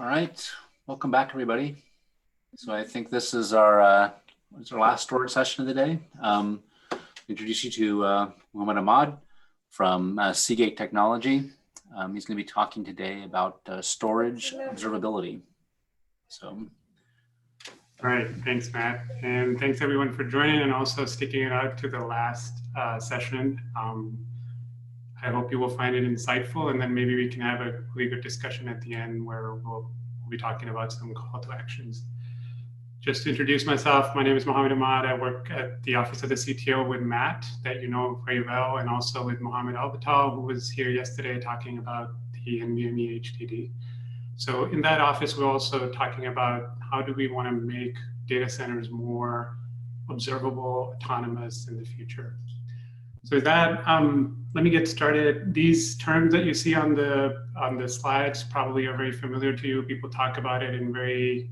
All right, welcome back, everybody. So I think this is our last storage session of the day. Introduce you to Mohammed Ahmad from Seagate Technology. He's going to be talking today about storage observability. So. All right, thanks, Matt. And thanks everyone for joining and also sticking it out to the last session. I hope you will find it insightful, and then maybe we can have a really good discussion at the end where we'll be talking about some call to actions. Just to introduce myself, my name is Mohammed Ahmad. I work at the office of the CTO with Matt, that you know very well, and also with Mohammed Al-Batal, who was here yesterday talking about the NVMe HDD. So in that office, we're also talking about how do we want to make data centers more observable, autonomous in the future. So with that, let me get started. These terms that you see on the slides probably are very familiar to you. People talk about it in very,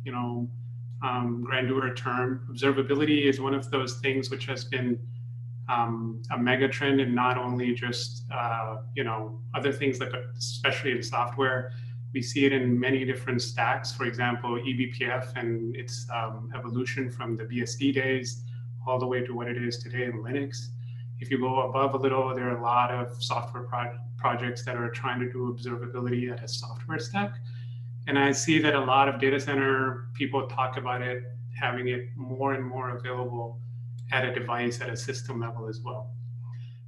grandeur term. Observability is one of those things which has been a mega trend, and not only just other things like, especially in software. We see it in many different stacks. For example, eBPF and its evolution from the BSD days all the way to what it is today in Linux. If you go above a little, there are a lot of software projects that are trying to do observability at a software stack. And I see that a lot of data center people talk about it, having it more and more available at a device, at a system level as well.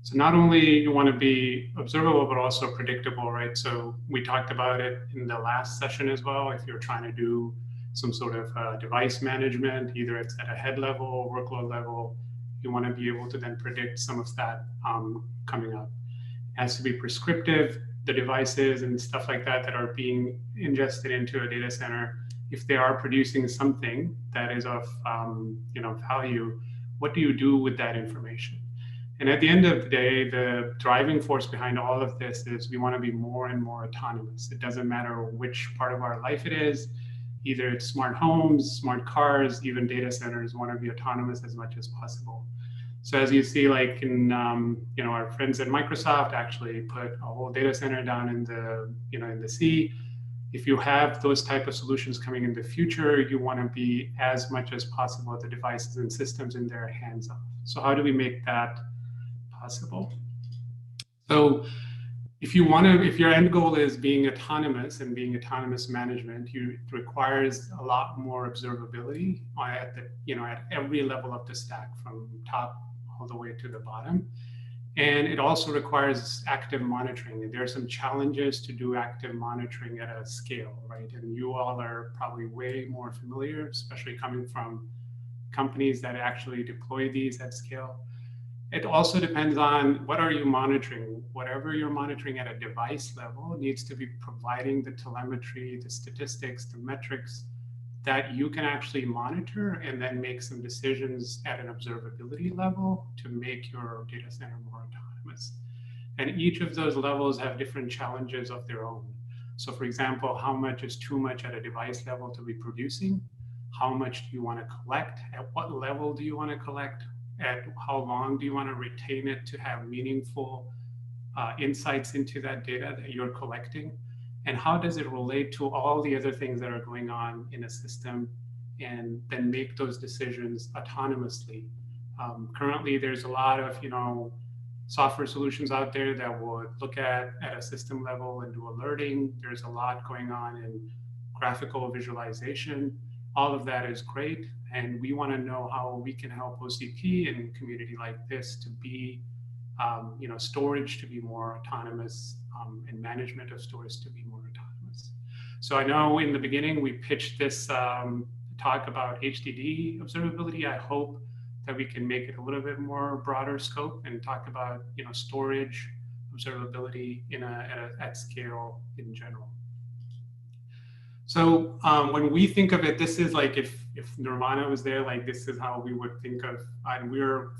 So not only you want to be observable, but also predictable, right? So we talked about it in the last session as well. If you're trying to do some sort of device management, either it's at a head level, workload level, you want to be able to then predict some of that coming up. It has to be prescriptive. The devices and stuff like that that are being ingested into a data center, if they are producing something that is of value, what do you do with that information? And at the end of the day, the driving force behind all of this is we want to be more and more autonomous. It doesn't matter which part of our life it is. Either it's smart homes, smart cars, even data centers want to be autonomous as much as possible. So as you see, like in our friends at Microsoft actually put a whole data center down in the sea. If you have those type of solutions coming in the future, you want to be as much as possible the devices and systems in their hands off. So how do we make that possible? So if your end goal is being autonomous and being autonomous management, it requires a lot more observability at every level of the stack, from top all the way to the bottom. And it also requires active monitoring. There are some challenges to do active monitoring at a scale, right? And you all are probably way more familiar, especially coming from companies that actually deploy these at scale. It also depends on what are you monitoring. Whatever you're monitoring at a device level needs to be providing the telemetry, the statistics, the metrics that you can actually monitor and then make some decisions at an observability level to make your data center more autonomous. And each of those levels have different challenges of their own. So for example, how much is too much at a device level to be producing? How much do you want to collect? At what level do you want to collect? At how long do you want to retain it to have meaningful insights into that data that you're collecting? And how does it relate to all the other things that are going on in a system, and then make those decisions autonomously? Currently, there's a lot of software solutions out there that would look at a system level and do alerting. There's a lot going on in graphical visualization. All of that is great. And we want to know how we can help OCP and a community like this to be, storage to be more autonomous, and management of storage to be more autonomous. So I know in the beginning we pitched this talk about HDD observability. I hope that we can make it a little bit more broader scope and talk about storage observability at scale in general. So when we think of it, this is like if Nirvana was there, like this is how we would think of, and we're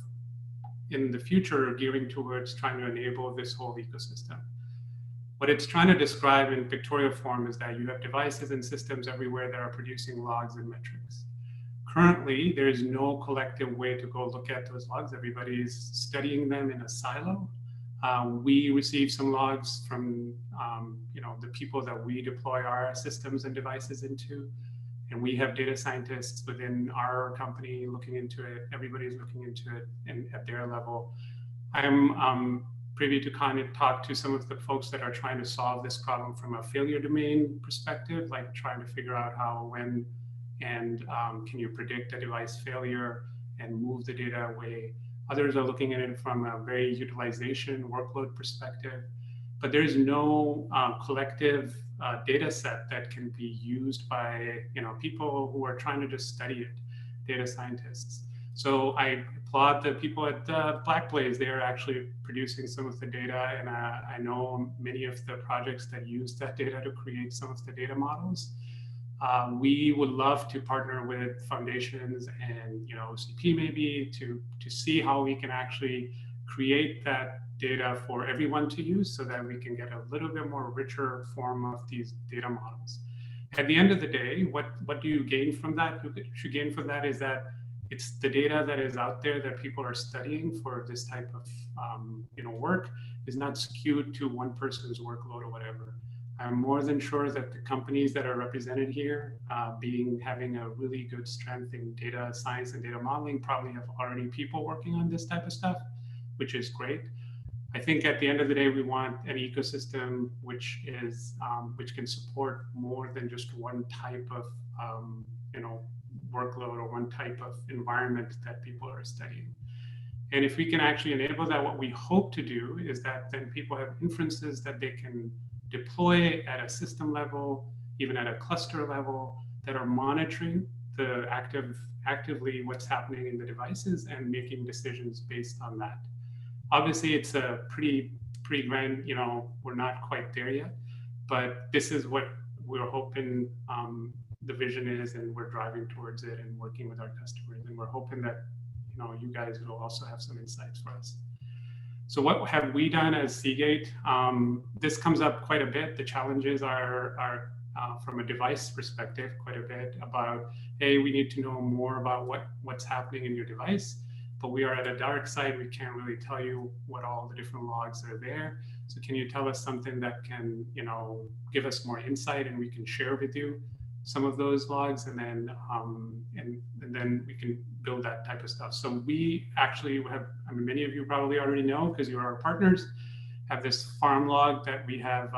in the future gearing towards trying to enable this whole ecosystem. What it's trying to describe in pictorial form is that you have devices and systems everywhere that are producing logs and metrics. Currently, there is no collective way to go look at those logs. Everybody's studying them in a silo. We receive some logs from the people that we deploy our systems and devices into. And we have data scientists within our company looking into it. Everybody's looking into it and at their level. I'm privy to kind of talk to some of the folks that are trying to solve this problem from a failure domain perspective, like trying to figure out how, when, and can you predict a device failure and move the data away. Others are looking at it from a very utilization workload perspective, but there's no collective data set that can be used by people who are trying to just study it, data scientists. So I applaud the people at Blackblaze. They are actually producing some of the data, and I know many of the projects that use that data to create some of the data models. We would love to partner with foundations and OCP maybe to see how we can actually create that data for everyone to use so that we can get a little bit more richer form of these data models. At the end of the day, what do you gain from that? What you gain from that is that it's the data that is out there that people are studying for this type of work is not skewed to one person's workload or whatever. I'm more than sure that the companies that are represented here, having a really good strength in data science and data modeling, probably have already people working on this type of stuff, which is great. I think at the end of the day, we want an ecosystem which can support more than just one type of workload or one type of environment that people are studying. And if we can actually enable that, what we hope to do is that then people have inferences that they can deploy at a system level, even at a cluster level, that are monitoring the actively what's happening in the devices and making decisions based on that. Obviously, it's a pretty grand, we're not quite there yet, but this is what we're hoping the vision is, and we're driving towards it and working with our customers. And we're hoping that, you guys will also have some insights for us. So what have we done as Seagate? This comes up quite a bit. The challenges are from a device perspective, quite a bit about, hey, we need to know more about what's happening in your device, but we are at a dark side. We can't really tell you what all the different logs are there. So can you tell us something that can, give us more insight, and we can share with you some of those logs, and then and then we can build that type of stuff. So we actually have, many of you probably already know because you are our partners, have this farm log that we have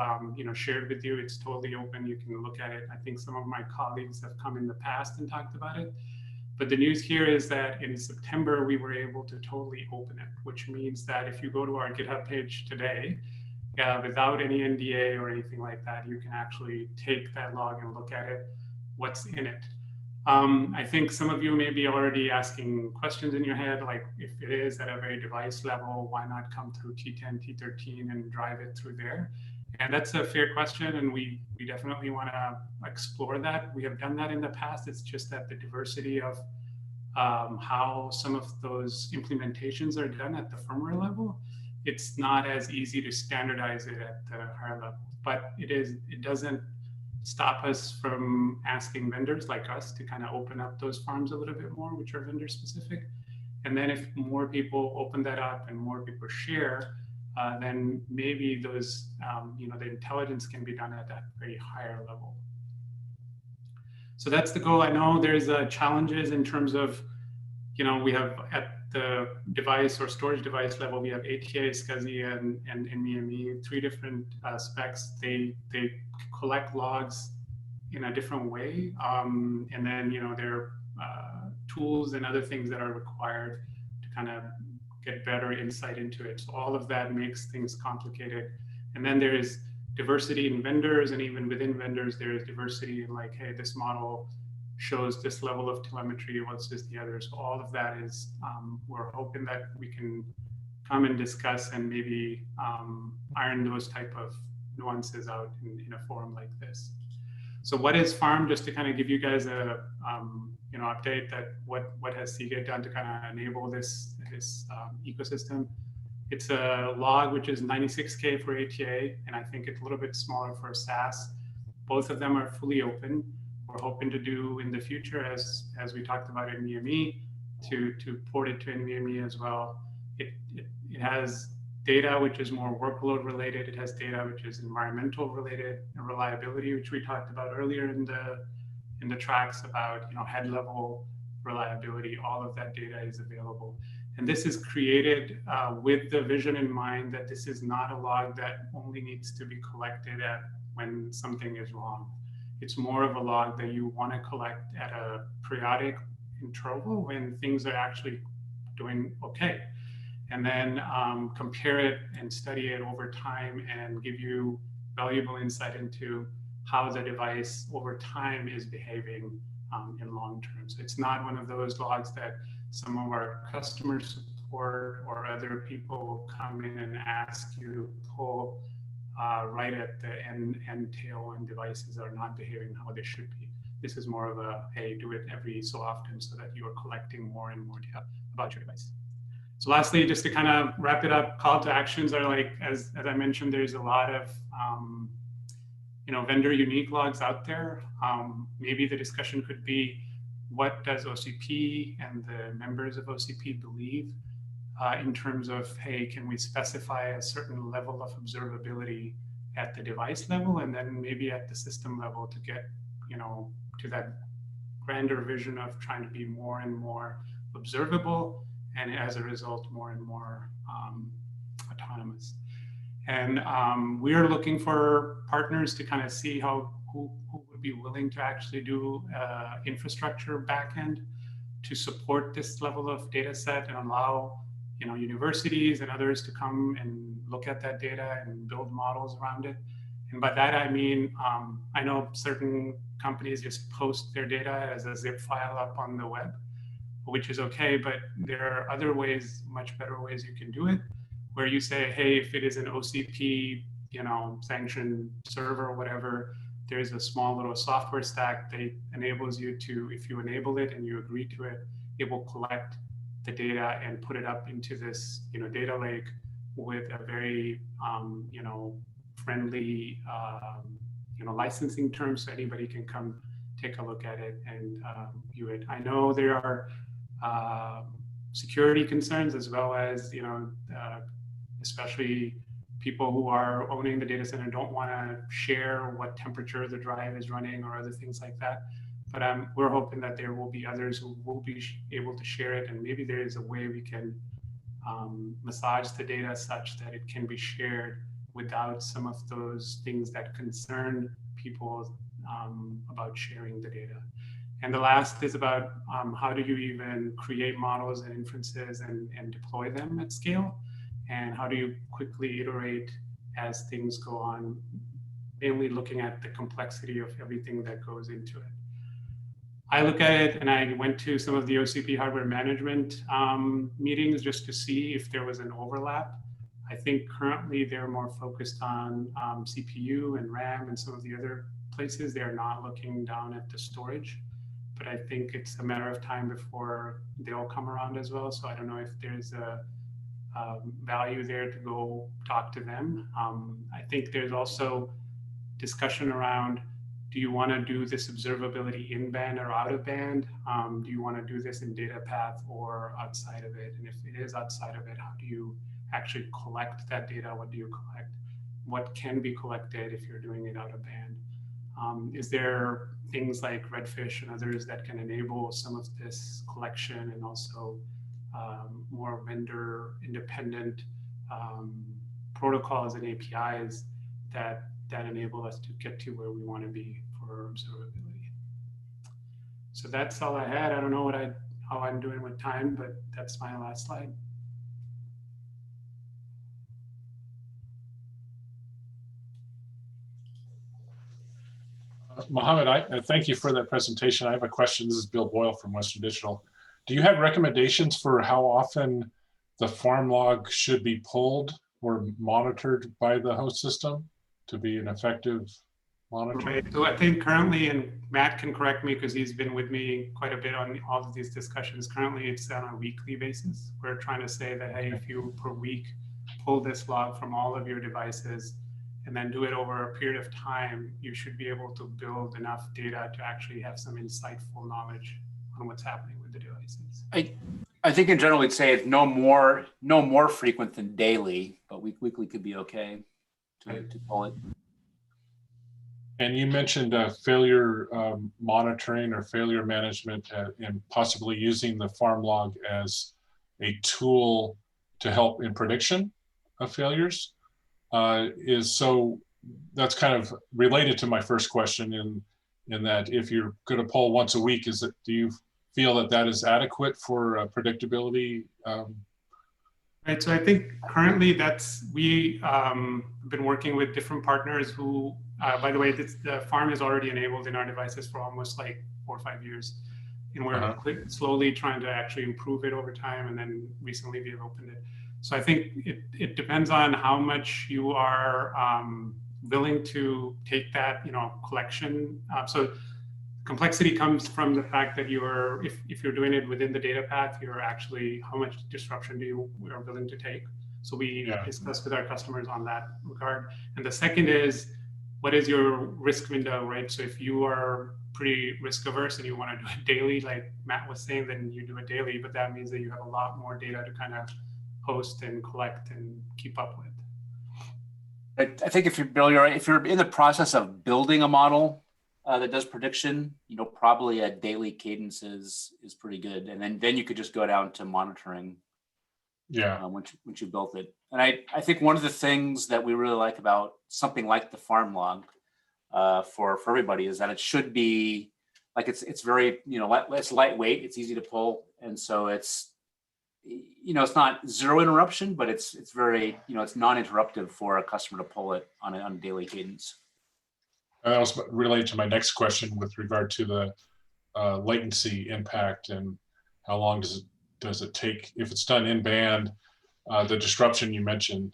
shared with you. It's totally open. You can look at it. I think some of my colleagues have come in the past and talked about it. But the news here is that in September, we were able to totally open it, which means that if you go to our GitHub page today, without any NDA or anything like that, you can actually take that log and look at it, what's in it. I think some of you may be already asking questions in your head, like if it is at a very device level, why not come through T10, T13 and drive it through there? And that's a fair question, and we definitely want to explore that. We have done that in the past. It's just that the diversity of how some of those implementations are done at the firmware level, it's not as easy to standardize it at the higher level. But it doesn't stop us from asking vendors like us to kind of open up those farms a little bit more, which are vendor specific. And then if more people open that up and more people share, then maybe those, the intelligence can be done at that very higher level. So that's the goal. I know there's challenges in terms of, we have at the device or storage device level, we have ATA, SCSI, and NVMe, three different specs. They collect logs in a different way. And then, there are tools and other things that are required to kind of get better insight into it. So all of that makes things complicated. And then there is diversity in vendors, and even within vendors, there is diversity in like, hey, this model shows this level of telemetry versus the others. So all of that is, we're hoping that we can come and discuss and maybe iron those type of nuances out in a forum like this. So what is farm? Just to kind of give you guys a update that what has Seagate done to kind of enable this ecosystem. It's a log which is 96K for ATA, and I think it's a little bit smaller for SAS. Both of them are fully open. We're hoping to do in the future, as we talked about NVMe, to port it to NVMe as well. It has data which is more workload related. It has data which is environmental related, and reliability, which we talked about earlier in the tracks about head level reliability. All of that data is available, and this is created with the vision in mind that this is not a log that only needs to be collected at when something is wrong. It's more of a log that you want to collect at a periodic interval when things are actually doing okay, and then compare it and study it over time and give you valuable insight into how the device over time is behaving in long term. So it's not one of those logs that some of our customer support or other people will come in and ask you to pull right at the end tail when devices are not behaving how they should be. This is more of a, hey, do it every so often so that you are collecting more and more data about your device. So lastly, just to kind of wrap it up, call to actions are like, as I mentioned, there's a lot of vendor unique logs out there. Maybe the discussion could be, what does OCP and the members of OCP believe in terms of, hey, can we specify a certain level of observability at the device level, and then maybe at the system level to get to that grander vision of trying to be more and more observable, and as a result, more and more autonomous. And we are looking for partners to kind of see who would be willing to actually do infrastructure backend to support this level of data set and allow universities and others to come and look at that data and build models around it. And by that, I mean, I know certain companies just post their data as a zip file up on the web, which is okay, but there are other ways, much better ways you can do it, where you say, hey, if it is an OCP, sanctioned server or whatever, there's a small little software stack that enables you to, if you enable it and you agree to it, it will collect the data and put it up into this, data lake with a very, friendly, licensing terms, so anybody can come take a look at it and view it. I know there are security concerns as well as, especially people who are owning the data center don't want to share what temperature the drive is running or other things like that. But we're hoping that there will be others who will be able to share it, and maybe there is a way we can massage the data such that it can be shared without some of those things that concern people about sharing the data. And the last is about how do you even create models and inferences and deploy them at scale, and how do you quickly iterate as things go on, mainly looking at the complexity of everything that goes into it. I look at it, and I went to some of the OCP hardware management meetings just to see if there was an overlap. I think currently they're more focused on CPU and RAM and some of the other places. They're not looking down at the storage, but I think it's a matter of time before they'll come around as well. So I don't know if there's a value there to go talk to them. I think there's also discussion around, do you want to do this observability in band or out of band? Do you want to do this in data path or outside of it? And if it is outside of it, how do you actually collect that data? What do you collect? What can be collected if you're doing it out of band? Is there things like Redfish and others that can enable some of this collection, and also more vendor independent protocols and APIs that enable us to get to where we want to be for observability? So that's all I had. I don't know how I'm doing with time, but that's my last slide. Mohammed, I thank you for that presentation. I have a question. This is Bill Boyle from Western Digital. Do you have recommendations for how often the farm log should be pulled or monitored by the host system to be an effective monitor? Right. So I think currently, and Matt can correct me because he's been with me quite a bit on all of these discussions, currently it's on a weekly basis. We're trying to say that, hey, if you per week pull this log from all of your devices and then do it over a period of time, you should be able to build enough data to actually have some insightful knowledge on what's happening with the devices. I think in general we'd say it's no more frequent than daily, but weekly could be okay to pull it. And you mentioned failure monitoring or failure management and possibly using the farm log as a tool to help in prediction of failures. So that's kind of related to my first question in that if you're going to pull once a week, do you feel that is adequate for predictability? Right. So I think currently we been working with different partners who, by the way, the farm is already enabled in our devices for almost like 4 or 5 years. And we're slowly trying to actually improve it over time. And then recently we have opened it. So I think it depends on how much you are willing to take that, collection. So complexity comes from the fact that if you're doing it within the data path, you're actually, how much disruption you are willing to take. So we discuss with our customers on that regard. And the second is, what is your risk window, right? So if you are pretty risk averse and you want to do it daily, like Matt was saying, then you do it daily, but that means that you have a lot more data to kind of host and collect and keep up with. I think if you're in the process of building a model that does prediction, probably a daily cadence is pretty good, and then you could just go down to monitoring. Yeah. Once you built it, and I think one of the things that we really like about something like the farm log for everybody is that it should be like it's very it's lightweight, it's easy to pull, and so it's not zero interruption, but it's very it's non-interruptive for a customer to pull it on a daily cadence. That was related to my next question with regard to the latency impact and how long does it take if it's done in band. The disruption you mentioned.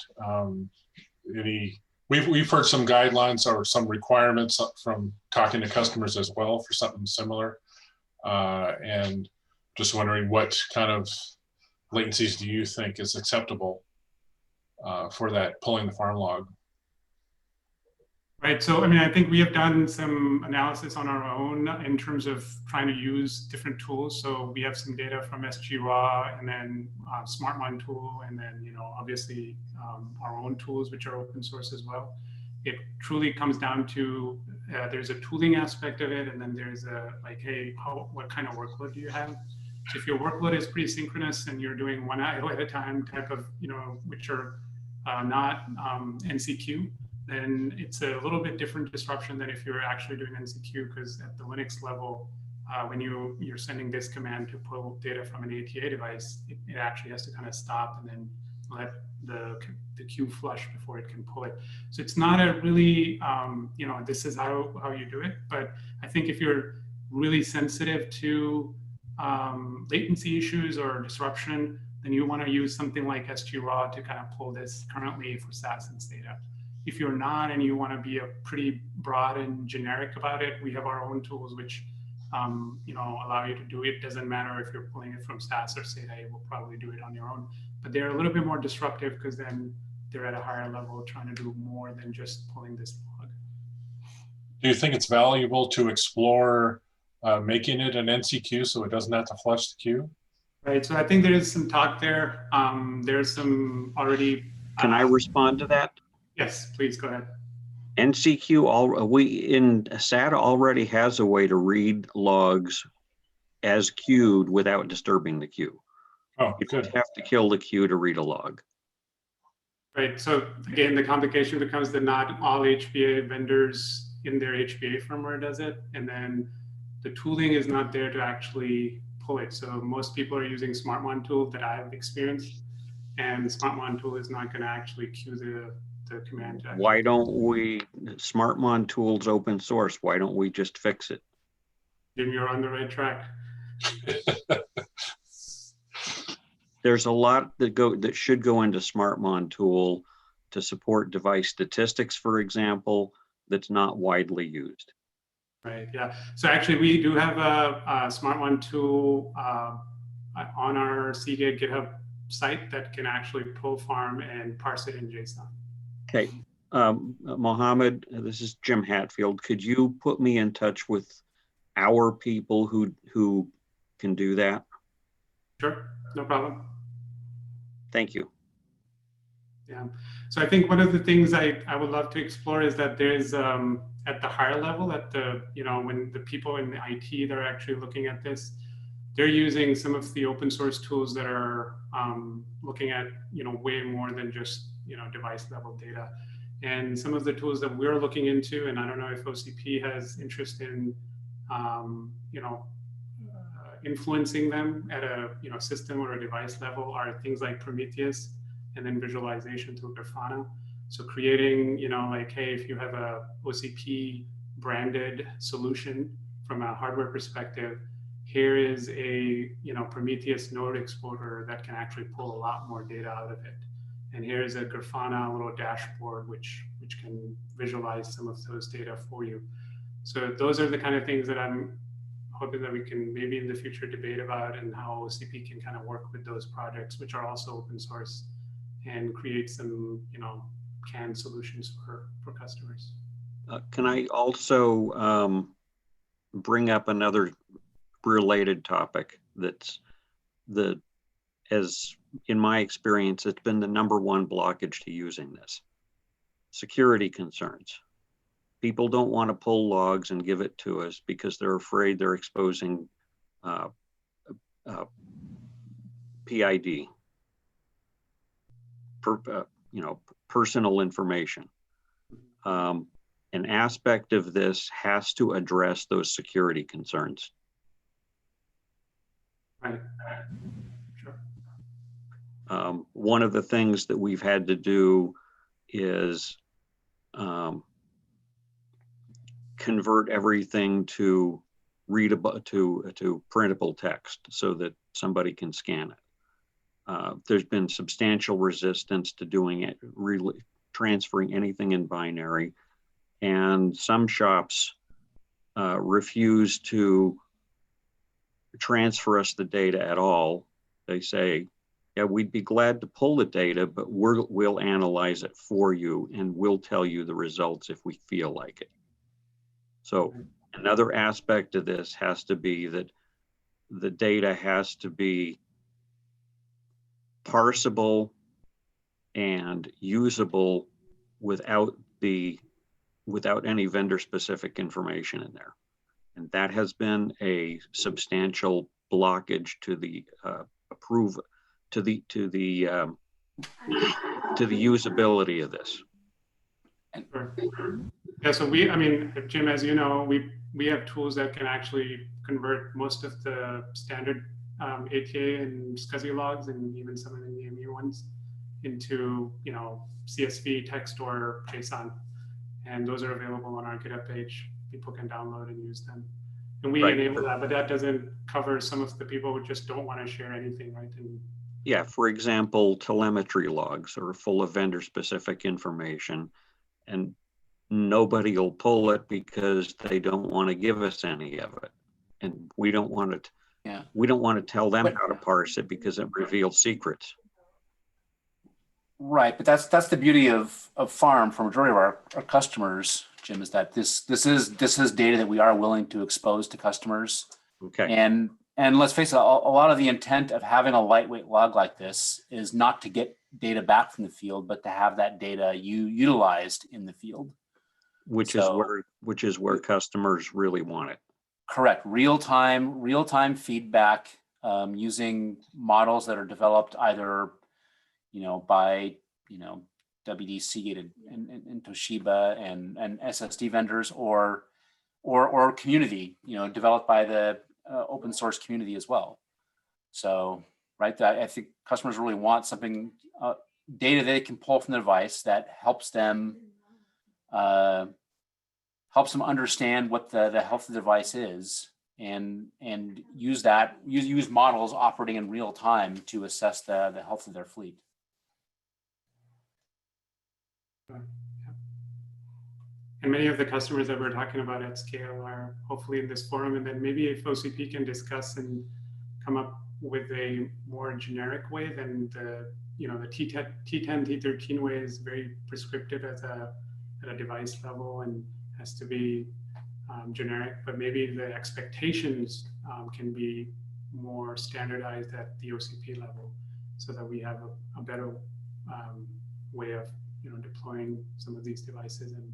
We've heard some guidelines or some requirements from talking to customers as well for something similar, and just wondering what kind of latencies do you think is acceptable for that pulling the farm log? Right. So, I think we have done some analysis on our own in terms of trying to use different tools. So we have some data from SGRaw and then SmartMon tool, and then, obviously our own tools, which are open source as well. It truly comes down to, there's a tooling aspect of it. And then there's hey, what kind of workload do you have? So if your workload is pretty synchronous and you're doing one IO at a time type of, which are not NCQ, then it's a little bit different disruption than if you're actually doing NCQ, because at the Linux level, when you're sending this command to pull data from an ATA device, it actually has to kind of stop and then let the queue flush before it can pull it. So it's not a really, this is how you do it. But I think if you're really sensitive to latency issues or disruption, then you want to use something like SGRaw to kind of pull this currently for SAS and data. If you're not and you want to be a pretty broad and generic about it, we have our own tools which allow you to do it. Doesn't matter if you're pulling it from SAS or SATA, you will probably do it on your own. But they're a little bit more disruptive because then they're at a higher level trying to do more than just pulling this log. Do you think it's valuable to explore making it an NCQ so it doesn't have to flush the queue? Right. So I think there is some talk there. There's some already. Can I respond to that? Yes, please go ahead. NCQ, SATA already has a way to read logs as queued without disturbing the queue. Oh, you good. don't have to kill the queue to read a log. Right. So again, the complication becomes that not all HBA vendors in their HBA firmware does it, and then the tooling is not there to actually pull it. So most people are using SmartMon tool that I've experienced, and SmartMon tool is not going to actually queue the command. Why don't we, SmartMon tool's open source, why don't we just fix it? Jim, you're on the right track. There's a lot that should go into SmartMon tool to support device statistics, for example, that's not widely used. Right, yeah. So actually we do have a SmartMon tool on our Seagate GitHub site that can actually pull farm and parse it in JSON. Okay, Mohammed, this is Jim Hatfield. Could you put me in touch with our people who can do that? Sure, no problem. Thank you. Yeah. So I think one of the things I would love to explore is that there's at the higher level, at the, when the people in the IT that are actually looking at this, they're using some of the open source tools that are looking at, way more than just, device level data. And some of the tools that we're looking into, and I don't know if OCP has interest in, influencing them at a system or a device level, are things like Prometheus, and then visualization through Grafana. So creating, like, hey, if you have a OCP branded solution from a hardware perspective, here is a Prometheus node exporter that can actually pull a lot more data out of it. And here's a Grafana little dashboard which can visualize some of those data for you. So those are the kind of things that I'm hoping that we can maybe in the future debate about, and how OCP can kind of work with those projects, which are also open source, and create some, canned solutions for customers. Can I also bring up another related topic that's as in my experience, it's been the #1 blockage to using this? Security concerns. People don't want to pull logs and give it to us because they're afraid they're exposing PID, personal information. An aspect of this has to address those security concerns. Right. Sure. One of the things that we've had to do is convert everything to readable, to printable text so that somebody can scan it. There's been substantial resistance to doing it, really transferring anything in binary, and some shops refuse to transfer us the data at all. They say, yeah, we'd be glad to pull the data, but we'll analyze it for you and we'll tell you the results if we feel like it. So another aspect of this has to be that the data has to be parsable and usable without any vendor specific information in there. And that has been a substantial blockage to the to the usability of this. Sure. Yeah, so Jim, as you know, we have tools that can actually convert most of the standard ATA and SCSI logs, and even some of the NEMU ones, into CSV, text, or JSON, and those are available on our GitHub page. People can download and use them, and we enable that. But that doesn't cover some of the people who just don't want to share anything, right? And yeah, for example, telemetry logs are full of vendor-specific information, and nobody will pull it because they don't want to give us any of it, and we don't want it. Yeah, we don't want to tell them how to parse it because it reveals secrets. Right, but that's the beauty of Farm for a majority of our customers, Jim, is that this is data that we are willing to expose to customers. Okay. And let's face it, a lot of the intent of having a lightweight log like this is not to get data back from the field, but to have that data utilized in the field. Which is where customers really want it. Correct. Real-time feedback using models that are developed either by WD, Seagate, and Toshiba and SSD vendors, or community, developed by the open source community as well. So, right, I think customers really want something, data they can pull from the device that helps them understand what the health of the device is, and use models operating in real time to assess the health of their fleet. And many of the customers that we're talking about at scale are hopefully in this forum, and then maybe if OCP can discuss and come up with a more generic way than the T10, T13 way is very prescriptive at a device level and has to be generic, but maybe the expectations can be more standardized at the OCP level, so that we have a better way of deploying some of these devices and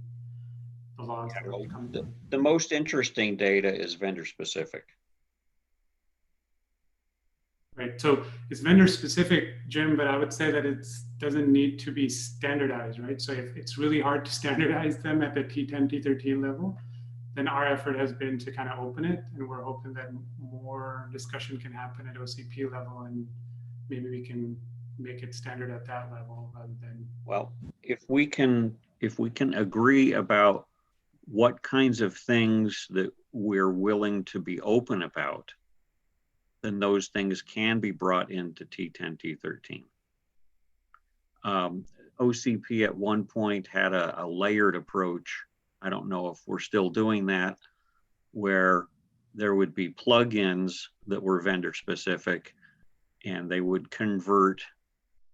the logs that will come. The most interesting data is vendor specific. Right, so it's vendor specific, Jim, but I would say that it doesn't need to be standardized, right? So if it's really hard to standardize them at the T10, T13 level, then our effort has been to kind of open it, and we're hoping that more discussion can happen at OCP level, and maybe we can make it standard at that level rather than. Well, if we can agree about what kinds of things that we're willing to be open about, then those things can be brought into T10, T13. OCP at one point had a layered approach. I don't know if we're still doing that, where there would be plugins that were vendor specific, and they would convert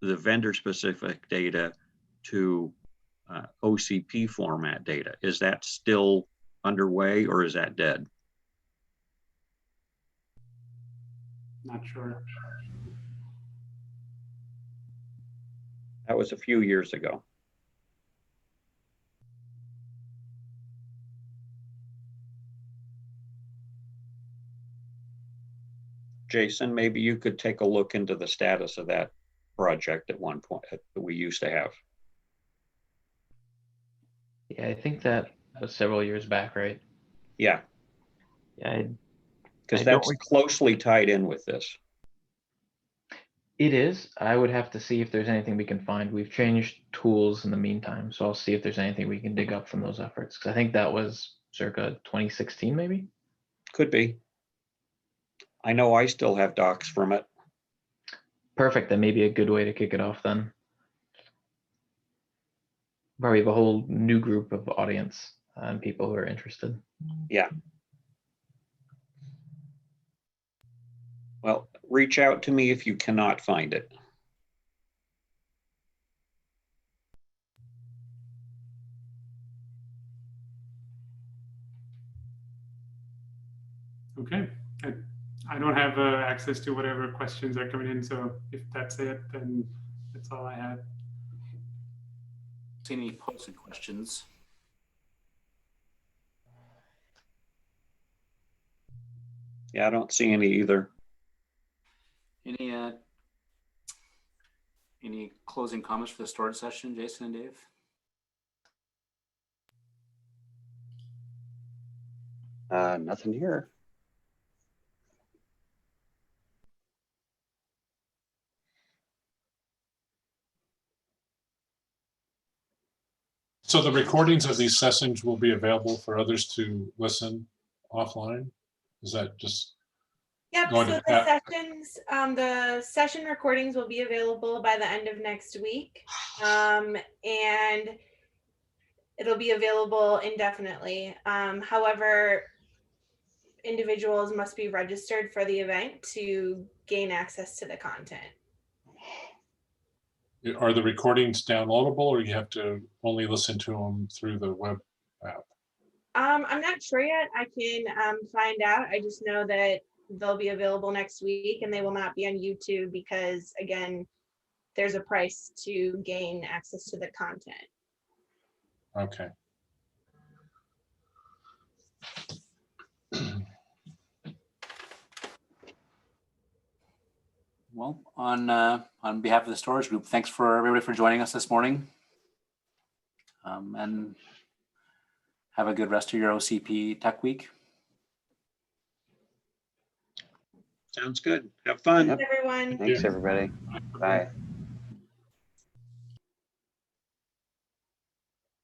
the vendor specific data to OCP format data. Is that still underway, or is that dead? Not sure. That was a few years ago. Jason, maybe you could take a look into the status of that project at one point that we used to have. Yeah, I think that was several years back, right? Yeah, Yeah, because I don't that's closely tied in with this. it is. I would have to see if there's anything we can find. We've changed tools in the meantime, so I'll see if there's anything we can dig up from those efforts. Because I think that was circa 2016, maybe. Could be. I know I still have docs from it. Perfect. That may be a good way to kick it off then. Probably have a whole new group of audience and people who are interested. Yeah. Well, reach out to me if you cannot find it. Okay, I don't have access to whatever questions are coming in, so if that's it, then that's all I had. See any posted questions? Yeah, I don't see any either. Any closing comments for the storage session, Jason and Dave? Nothing here. So the recordings of these sessions will be available for others to listen offline? Is that just? Yep, going so to the session recordings will be available by the end of next week. And it'll be available indefinitely. However, individuals must be registered for the event to gain access to the content. Are the recordings downloadable, or you have to only listen to them through the web app? I'm not sure yet. I can find out. I just know that they'll be available next week, and they will not be on YouTube because, again, there's a price to gain access to the content. Okay. Well, on behalf of the storage group, thanks for everybody for joining us this morning. And have a good rest of your OCP Tech Week. Sounds good. Have fun. Thanks, everyone. Thanks, everybody. Bye.